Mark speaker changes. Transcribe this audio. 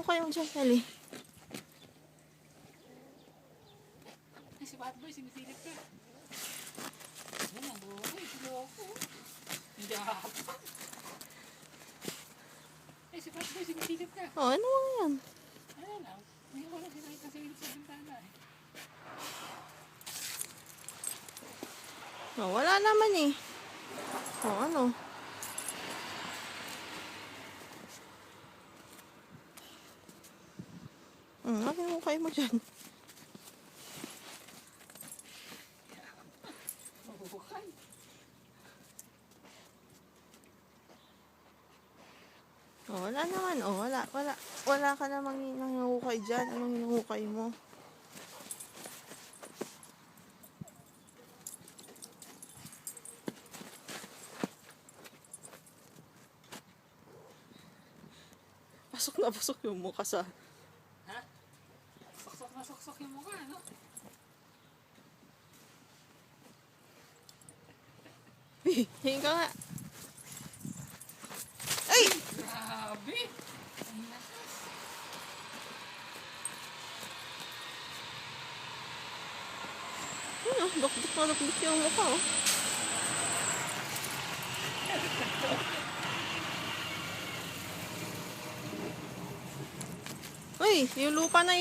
Speaker 1: hukay mo dyan, Eli?
Speaker 2: Ay, si Bad Boy, sinisilip ka. Yan ang buhay, siloko. Hindi hahapa. Ay, si Bad Boy, sinisilip ka.
Speaker 1: Oh, ano nga yan?
Speaker 2: Ayan lang. May wala sinakita sa ilip sa bintana eh.
Speaker 1: Oh, wala naman eh. Oh, ano? Akin hukay mo dyan.
Speaker 2: Mabuhay.
Speaker 1: Oh, wala naman. Oh, wala ka namang hinahukay dyan. Anong hinahukay mo? Pasok na pasok yung mukha sa...
Speaker 2: Ha? Soksok na soksok yung mukha, no?
Speaker 1: Hingin ka nga. Ay!
Speaker 2: Grabe! Ang lakas.
Speaker 1: Ano? Dukduk yung mukha, oh. Uy, yung lupa na